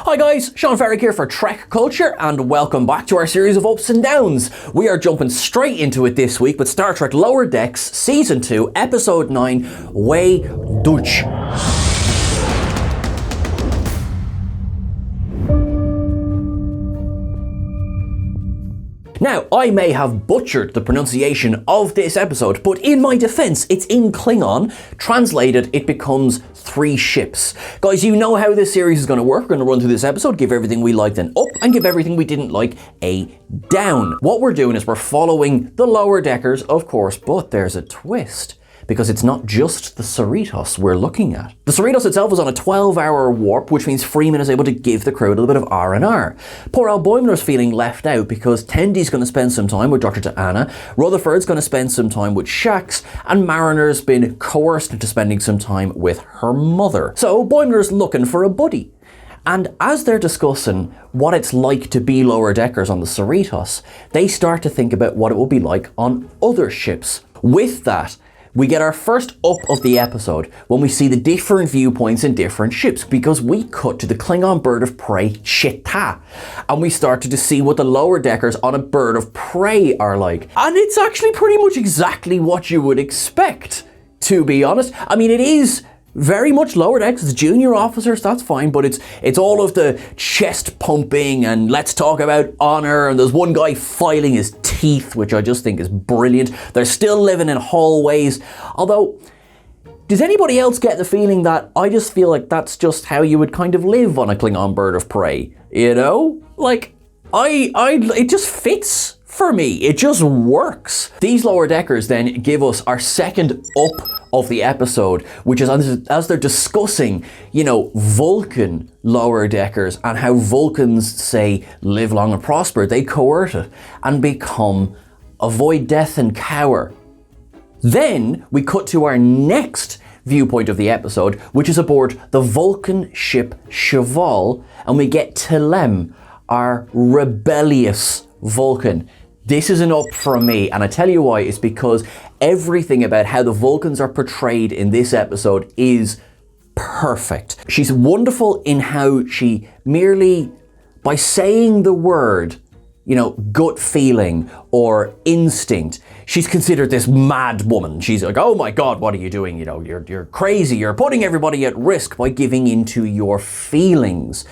Hi guys, Sean Ferrick here for Trek Culture and welcome back to our series of ups and downs. We are jumping straight into it this week with Star Trek Lower Decks Season 2, Episode 9, Way Dutch. Now, I may have butchered the pronunciation of this episode, but in my defense, it's in Klingon. Translated, it becomes 3 ships. Guys, you know how this series is going to work. We're going to run through this episode, give everything we liked an up, and give everything we didn't like a down. What we're doing is we're following the lower deckers, of course, but there's a twist. Because it's not just the Cerritos we're looking at. The Cerritos itself is on a 12-hour warp, which means Freeman is able to give the crew a little bit of R&R. Poor old Boimler's feeling left out because Tendy's going to spend some time with Dr. T'Ana, Rutherford's going to spend some time with Shax, and Mariner's been coerced into spending some time with her mother. So Boimler's looking for a buddy. And as they're discussing what it's like to be lower deckers on the Cerritos, they start to think about what it will be like on other ships. With that, we get our first up of the episode when we see the different viewpoints in different ships because we cut to the Klingon bird of prey Chita and we started to see what the lower deckers on a bird of prey are like. And it's actually pretty much exactly what you would expect, to be honest. I mean, it is very much lower decks, it's junior officers, that's fine, but it's all of the chest pumping and let's talk about honor, and there's one guy filing his teeth, which I just think is brilliant. They're still living in hallways, although does anybody else get the feeling that I just feel like that's just how you would kind of live on a Klingon bird of prey, you know? Like, it just fits for me, it just works. These lower deckers then give us our second up of the episode, which is as they're discussing, you know, Vulcan lower deckers and how Vulcans say live long and prosper, they coerce it and become avoid death and cower. Then we cut to our next viewpoint of the episode, which is aboard the Vulcan ship Cheval, and we get T'Lem, our rebellious Vulcan. This is an up from me, and I tell you why, it's because everything about how the Vulcans are portrayed in this episode is perfect. She's wonderful in how she merely, by saying the word, you know, gut feeling or instinct, she's considered this mad woman. She's like, oh my God, what are you doing? You know, you're crazy. You're putting everybody at risk by giving into your feelings.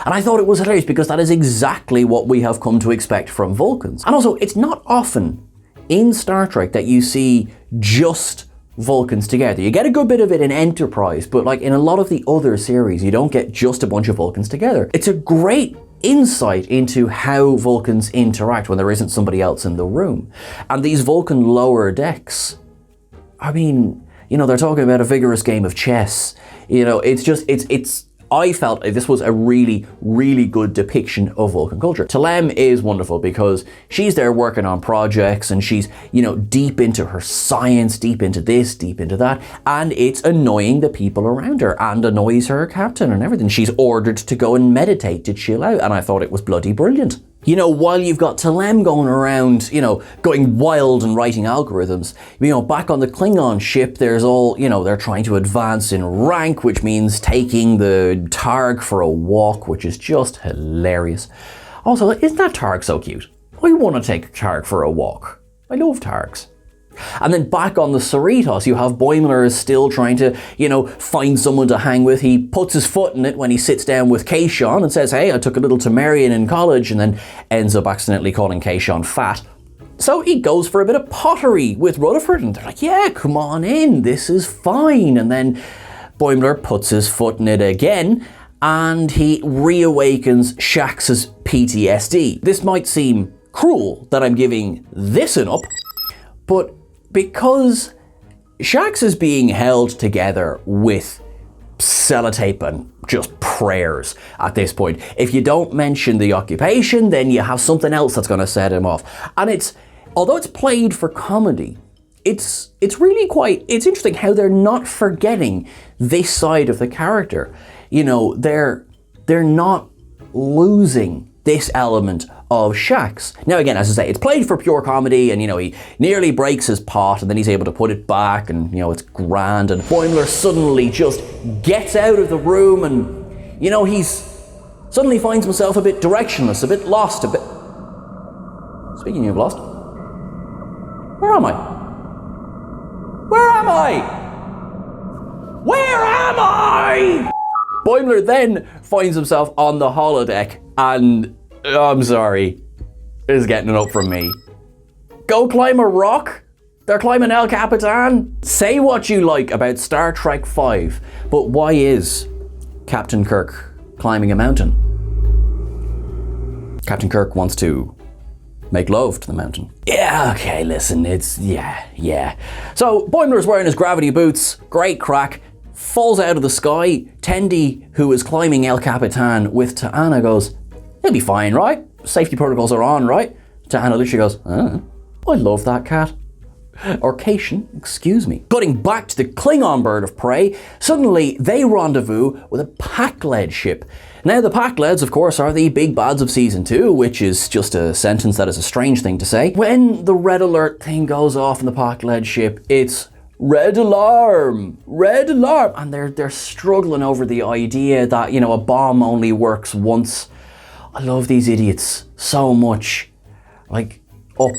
And I thought it was hilarious because that is exactly what we have come to expect from Vulcans. And also, it's not often in Star Trek that you see just Vulcans together. You get a good bit of it in Enterprise, but like in a lot of the other series, you don't get just a bunch of Vulcans together. It's a great insight into how Vulcans interact when there isn't somebody else in the room. And these Vulcan lower decks, I mean, you know, they're talking about a vigorous game of chess. You know, I felt this was a really, really good depiction of Vulcan culture. T'Lem is wonderful because she's there working on projects and she's, you know, deep into her science, deep into this, deep into that, and it's annoying the people around her and annoys her captain and everything. She's ordered to go and meditate to chill out, and I thought it was bloody brilliant. You know, while you've got T'Lem going around, you know, going wild and writing algorithms, you know, back on the Klingon ship, there's all, you know, they're trying to advance in rank, which means taking the Targ for a walk, which is just hilarious. Also, isn't that Targ so cute? I want to take Targ for a walk. I love Targs. And then back on the Cerritos, you have Boimler is still trying to, you know, find someone to hang with. He puts his foot in it when he sits down with Kayshawn and says, hey, I took a little Temerian in college, and then ends up accidentally calling Kayshawn fat. So he goes for a bit of pottery with Rutherford, and they're like, yeah, come on in, this is fine. And then Boimler puts his foot in it again, and he reawakens Shax's PTSD. This might seem cruel that I'm giving this an up, but because Shax is being held together with sellotape and just prayers at this point. If you don't mention the occupation, then you have something else that's going to set him off. And although it's played for comedy, it's really it's interesting how they're not forgetting this side of the character. You know, they're not losing this element of Shax. Now again, as I say, it's played for pure comedy, and you know, he nearly breaks his pot and then he's able to put it back, and you know, it's grand, and Boimler suddenly just gets out of the room, and you know, he's suddenly finds himself a bit directionless, a bit lost, a bit... Speaking of lost, where am I? Where am I? Where am I? Boimler then finds himself on the holodeck and, I'm sorry, is getting it up from me. Go climb a rock? They're climbing El Capitan? Say what you like about Star Trek V, but why is Captain Kirk climbing a mountain? Captain Kirk wants to make love to the mountain. Yeah, okay, listen, yeah. So Boimler's wearing his gravity boots, great crack, falls out of the sky. Tendi, who is climbing El Capitan with T'Ana, goes, he'll be fine, right? Safety protocols are on, right? T'Ana literally goes, I love that cat. Or Cation, excuse me. Cutting back to the Klingon bird of prey, suddenly they rendezvous with a Packled ship. Now the Packleds, of course, are the big bads of season 2, which is just a sentence that is a strange thing to say. When the red alert thing goes off in the Packled ship, it's red alarm, and they're struggling over the idea that, you know, a bomb only works once. I love these idiots so much. Like, up.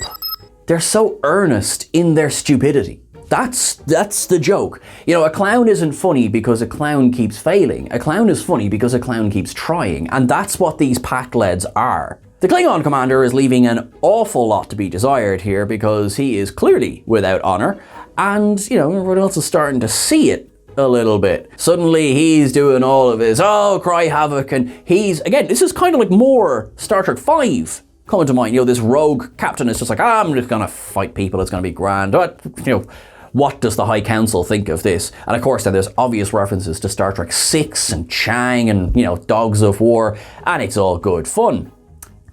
They're so earnest in their stupidity. That's the joke. You know, a clown isn't funny because a clown keeps failing. A clown is funny because a clown keeps trying, and that's what these Packleds are. The Klingon commander is leaving an awful lot to be desired here because he is clearly without honor, and, you know, everyone else is starting to see it a little bit. Suddenly he's doing all of his, cry havoc, and he's, again, this is kind of like more Star Trek V coming to mind. You know, this rogue captain is just like, I'm just gonna fight people, it's gonna be grand. But, you know, what does the High Council think of this? And of course, then there's obvious references to Star Trek VI and Chang and, you know, Dogs of War, and it's all good fun.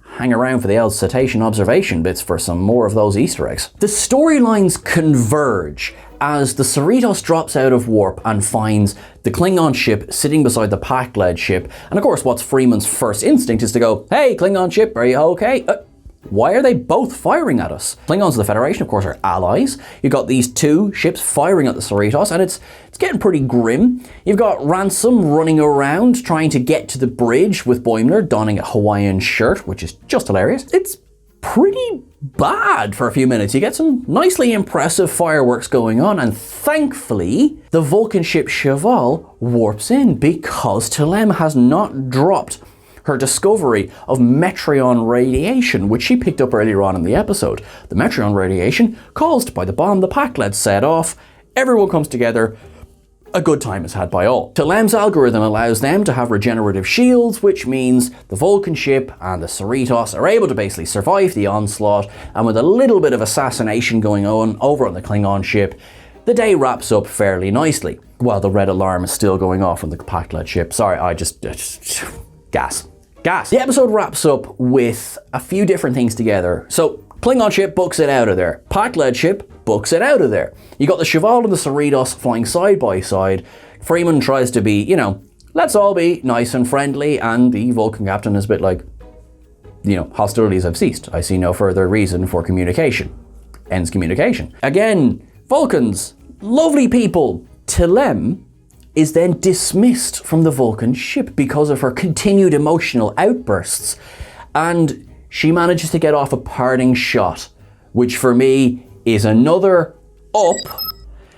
Hang around for the old cetacean observation bits for some more of those Easter eggs. The storylines converge as the Cerritos drops out of warp and finds the Klingon ship sitting beside the Packled ship. And of course, what's Freeman's first instinct is to go, hey, Klingon ship, are you okay? Why are they both firing at us? Klingons of the Federation, of course, are allies. You've got these two ships firing at the Cerritos, and it's getting pretty grim. You've got Ransom running around trying to get to the bridge with Boimler donning a Hawaiian shirt, which is just hilarious. It's pretty bad for a few minutes. You get some nicely impressive fireworks going on, and thankfully, the Vulcan ship Cheval warps in because T'Lem has not dropped her discovery of Metreon radiation, which she picked up earlier on in the episode. The Metreon radiation caused by the bomb the Packled set off. Everyone comes together. A good time is had by all. T'Lem's algorithm allows them to have regenerative shields, which means the Vulcan ship and the Cerritos are able to basically survive the onslaught, and with a little bit of assassination going on over on the Klingon ship, the day wraps up fairly nicely. While the red alarm is still going off on the Packled ship. Sorry, I just gas. The episode wraps up with a few different things together. So, Klingon ship books it out of there. Packled ship books it out of there. You got the Cheval and the Cerritos flying side by side. Freeman tries to be, you know, let's all be nice and friendly, and the Vulcan captain is a bit like, you know, hostilities have ceased. I see no further reason for communication. Ends communication. Again, Vulcans, lovely people. T'Lem is then dismissed from the Vulcan ship because of her continued emotional outbursts, and she manages to get off a parting shot, which for me is another up.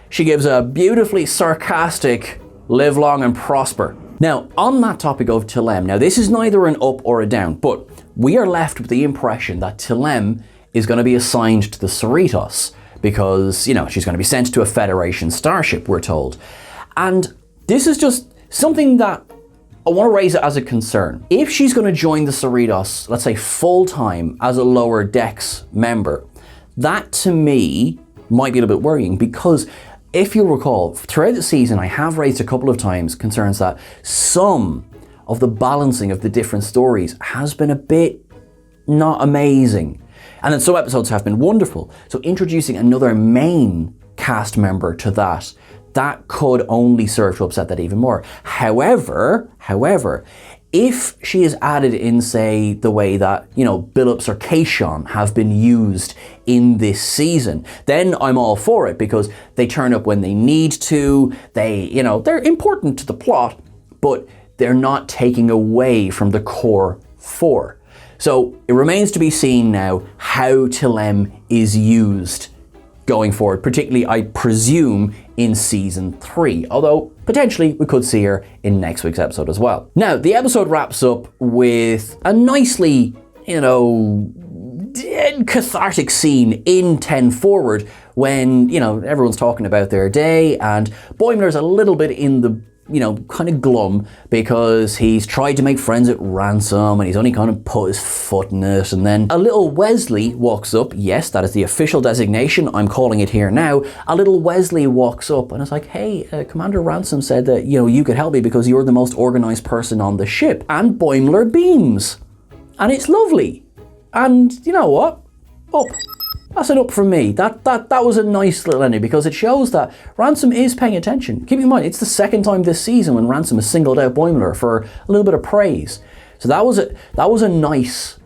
She gives a beautifully sarcastic live long and prosper. Now, on that topic of T'Lem, now this is neither an up or a down, but we are left with the impression that T'Lem is going to be assigned to the Cerritos because, you know, she's going to be sent to a Federation starship, we're told. And this is just something that I want to raise it as a concern. If she's going to join the Cerritos, let's say full-time as a lower decks member, that to me might be a little bit worrying, because if you recall, throughout the season I have raised a couple of times concerns that some of the balancing of the different stories has been a bit not amazing. And then some episodes have been wonderful. So introducing another main cast member to that could only serve to upset that even more. However, if she is added in, say, the way that, you know, Billups or Cation have been used in this season, then I'm all for it, because they turn up when they need to, they, you know, they're important to the plot, but they're not taking away from the core 4. So it remains to be seen now how Tilem is used going forward, particularly I presume in season 3, although potentially we could see her in next week's episode as well. Now, the episode wraps up with a nicely, cathartic scene in 10 Forward when, everyone's talking about their day and Boimler's a little bit in the kind of glum because he's tried to make friends at Ransom and he's only kind of put his foot in it. And then a little Wesley walks up. Yes, that is the official designation. I'm calling it here now. A little Wesley walks up and it's like, hey, Commander Ransom said that, you could help me because you're the most organized person on the ship. And Boimler beams. And it's lovely. And you know what? Up. That's an up from me. That was a nice little ending because it shows that Ransom is paying attention. Keep in mind, it's the second time this season when Ransom has singled out Boimler for a little bit of praise. So that was a nice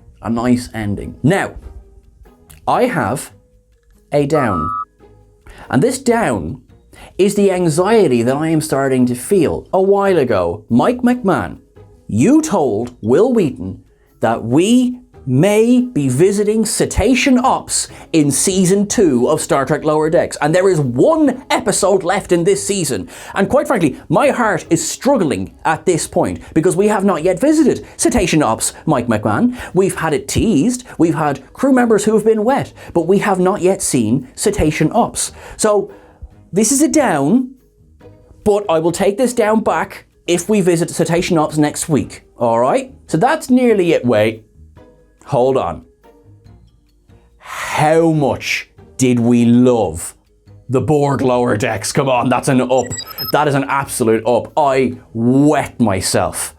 ending. Now, I have a down. And this down is the anxiety that I am starting to feel. A while ago, Mike McMahon, you told Will Wheaton that we may be visiting Cetacean Ops in season 2 of Star Trek Lower Decks, and there is 1 episode left in this season. And quite frankly, my heart is struggling at this point because we have not yet visited Cetacean Ops, Mike McMahon. We've had it teased, we've had crew members who have been wet, but we have not yet seen Cetacean Ops. So this is a down, but I will take this down back if we visit Cetacean Ops next week. All right? So that's nearly it. Wait. Hold on. How much did we love the Borg Lower Decks? Come on, that's an up. That is an absolute up. I wet myself.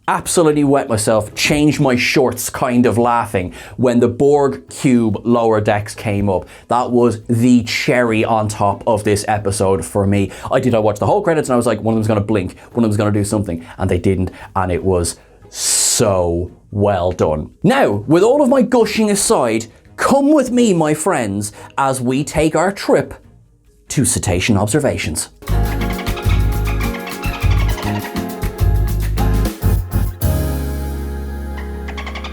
Absolutely wet myself. Changed my shorts kind of laughing when the Borg Cube Lower Decks came up. That was the cherry on top of this episode for me. I watched the whole credits and I was like, one of them's going to blink, one of them's going to do something, and they didn't, and it was so well done. Now, with all of my gushing aside, come with me, my friends, as we take our trip to Cetacean Observations.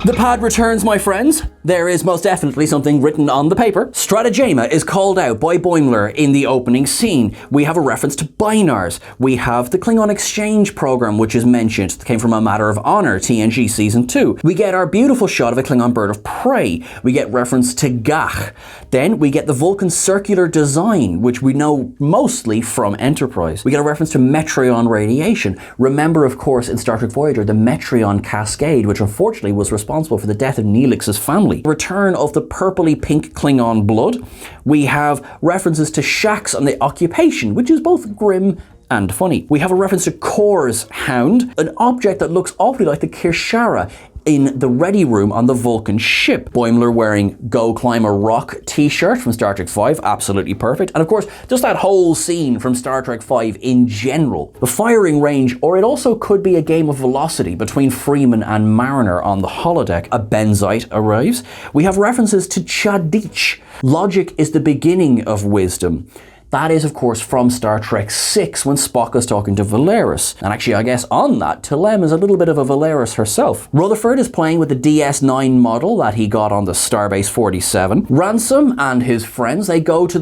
The pad returns, my friends. There is most definitely something written on the paper. Stratagema is called out by Boimler in the opening scene. We have a reference to Binars. We have the Klingon exchange program, which is mentioned. It came from A Matter of Honor, TNG Season 2. We get our beautiful shot of a Klingon bird of prey. We get reference to Gach. Then we get the Vulcan circular design, which we know mostly from Enterprise. We get a reference to Metreon radiation. Remember, of course, in Star Trek Voyager, the Metreon cascade, which unfortunately was responsible for the death of Neelix's family. Return of the purpley pink Klingon blood. We have references to Shax and the occupation, which is both grim and funny. We have a reference to Kor's hound, an object that looks awfully like the Kirshara in the ready room on the Vulcan ship. Boimler wearing Go Climb a Rock t-shirt from Star Trek V, absolutely perfect. And of course, just that whole scene from Star Trek V in general. The firing range, or it also could be a game of velocity between Freeman and Mariner on the holodeck. A Benzite arrives. We have references to Chadich. Logic is the beginning of wisdom. That is, of course, from Star Trek VI when Spock is talking to Valeris. And actually, I guess on that, Tilem is a little bit of a Valeris herself. Rutherford is playing with the DS9 model that he got on the Starbase 47. Ransom and his friends, they go to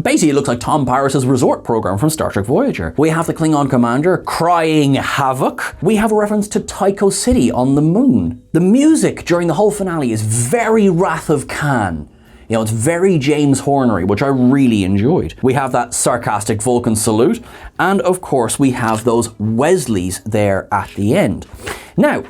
basically it looks like Tom Paris's resort program from Star Trek Voyager. We have the Klingon commander crying havoc. We have a reference to Tycho City on the moon. The music during the whole finale is very Wrath of Khan. It's very James Hornery, which I really enjoyed. We have that sarcastic Vulcan salute, and of course we have those Wesleys there at the end. Now,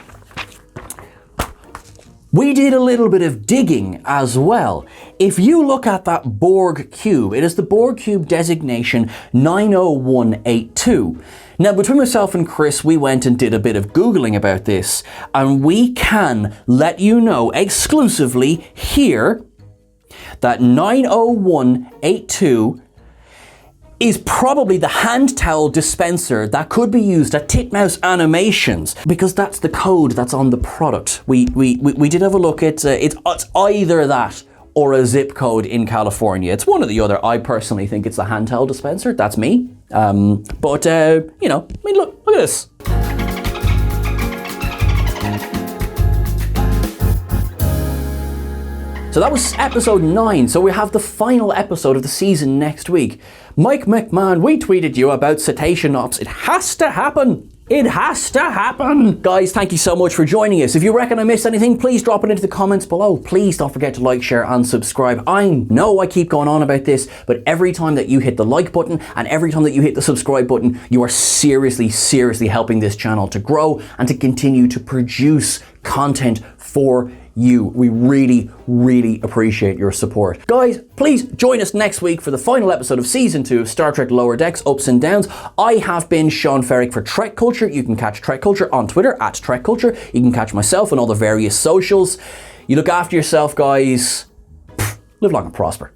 we did a little bit of digging as well. If you look at that Borg cube, it is the Borg cube designation 90182. Now, between myself and Chris, we went and did a bit of Googling about this, and we can let you know exclusively here that 90182 is probably the hand towel dispenser that could be used at Titmouse Animations, because that's the code that's on the product. We did have a look at it's either that or a zip code in California. It's one or the other. I personally think it's the hand towel dispenser. That's me. Look at this. So that was episode 9, so we have the final episode of the season next week. Mike McMahon, we tweeted you about cetacean ops. It has to happen. It has to happen! Guys, thank you so much for joining us. If you reckon I missed anything, please drop it into the comments below. Please don't forget to like, share, and subscribe. I know I keep going on about this, but every time that you hit the like button and every time that you hit the subscribe button, you are seriously, seriously helping this channel to grow and to continue to produce content for you. We really, really appreciate your support. Guys, please join us next week for the final episode of Season 2 of Star Trek Lower Decks, Ups and Downs. I have been Sean Ferrick for Trek Culture. You can catch Trek Culture on Twitter, @TrekCulture. You can catch myself on all the various socials. You look after yourself, guys. Live long and prosper.